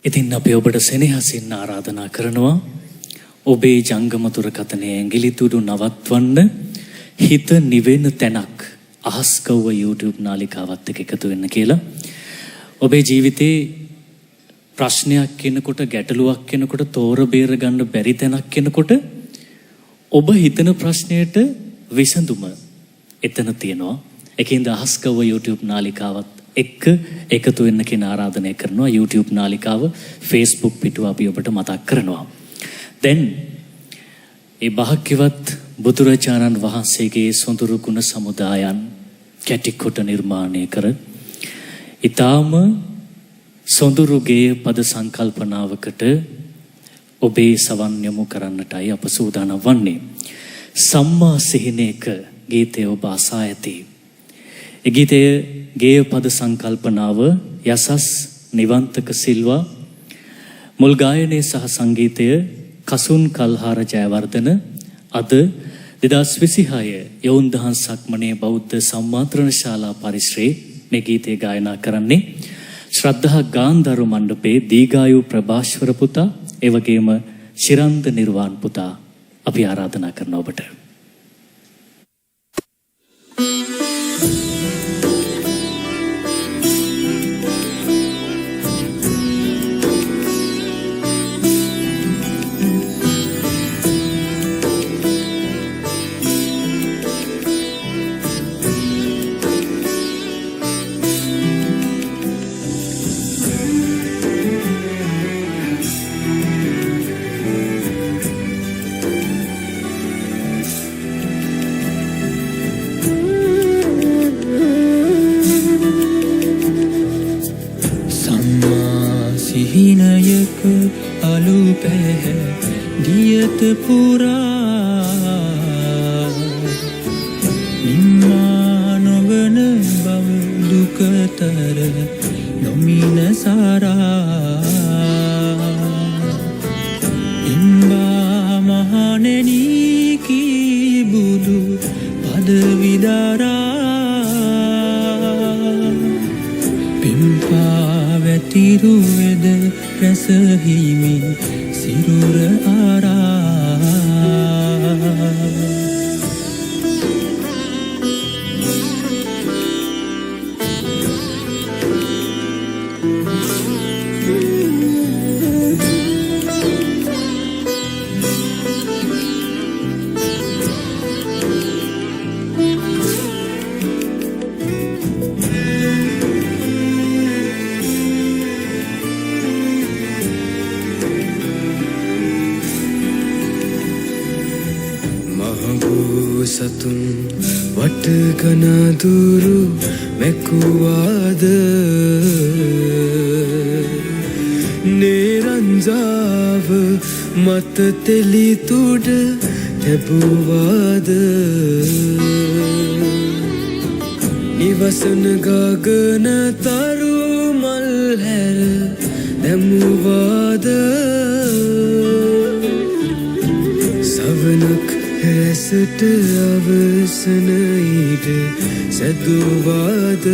ඉතින් අපි ඔබට සෙනෙහසින් ආරාධනා කරනවා ඔබේ ජංගම දුරකථනයේ ඇඟිලි තුඩු නවත්වන්න හිත නිවෙන තැනක් අහස්කව්ව YouTube නාලිකාවත් එක්ක එකතු වෙන්න කියලා. ඔබේ ජීවිතේ ප්‍රශ්නයක් කෙනකොට ගැටලුවක් කෙනකොට තෝර බේර ගන්න බැරි තැනක් කෙනකොට ඔබ හිතන ප්‍රශ්නයට විසඳුම එතන තියෙනවා. ඒකින්ද අහස්කව්ව YouTube නාලිකාවත් එක්ක එකතු වෙන්න කියන ආරාධනය කරනවා. YouTube නාලිකාව Facebook පිටුව අපි ඔබට මතක් කරනවා. දැන් ඒ භාග්‍යවත් බුදුරජාණන් වහන්සේගේ සොඳුරු ගුණ සමුදායන් කැටිකොට නිර්මාණය කර ඊටාම සොඳුරු ගේය පද සංකල්පනාවකට ඔබේ සවන් යොමු කරන්නටයි අප සූදානම් වන්නේ. සම්මා සිහිනයක ගීතය ඔබ අසා ඇති. ඒ ගීතයේ ගේය පද සංකල්පනාව යසස් නිවන්තක සිල්වා, මුල් ගායනයේ සහ සංගීතය කසුන් කල්හාර ජයවර්ධන. අද 2026 යොවුන් දහම් සක්මනේ බෞද්ධ සම්මාත්‍රණ ශාලා පරිශ්‍රයේ මේ ගීතය ගායනා කරන්නේ ශ්‍රද්ධා ගාන්ධාරු මණ්ඩපයේ දීගායු ප්‍රභාෂ්වර පුතා, ඒ වගේම ශිරන්ද නිර්වාණ පුතා. අපි ආරාධනා කරන ඔබට නිවසන ගගන තරු මල් හැර දැමුවාද සවනක් හැසට අවසන ඉඩ සැදුවාද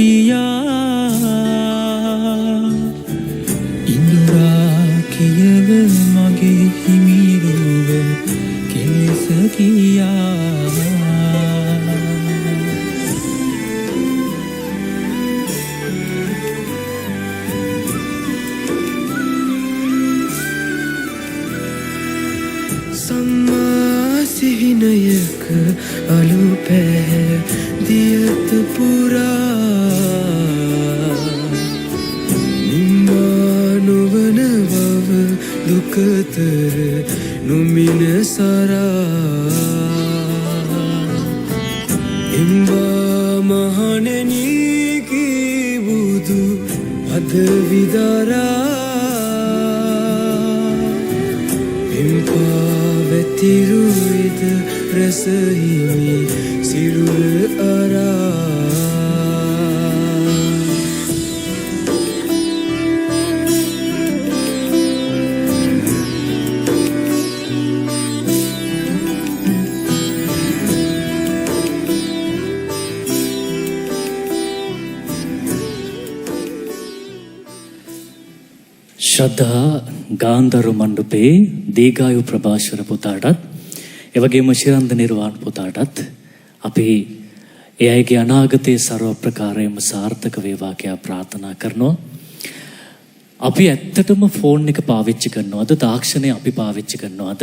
කියා මතක අලු පැහැ දියත පුරා නිම්මා නොවන බව දුකතර නොමින සරා එම්බා මහණෙනී කී බුදු පද විදරා එම්පා වැතිරුයිද රසහිමි සිරුර අරා ශ්‍රද්ධා ගාන්ධර්ව මණ්ඩපේ දීඝායු ප්‍රභාෂර පුතාටත් එවැගේම ශිරන්ද නිර්වාණ පුතාටත් අපි ඒ අයගේ අනාගතයේ ਸਰව ප්‍රකාරයෙන්ම සාර්ථක වේවා කියලා ප්‍රාර්ථනා කරනවා. අපි ඇත්තටම ෆෝන් එක පාවිච්චි කරනවද? තාක්ෂණය අපි පාවිච්චි කරනවද?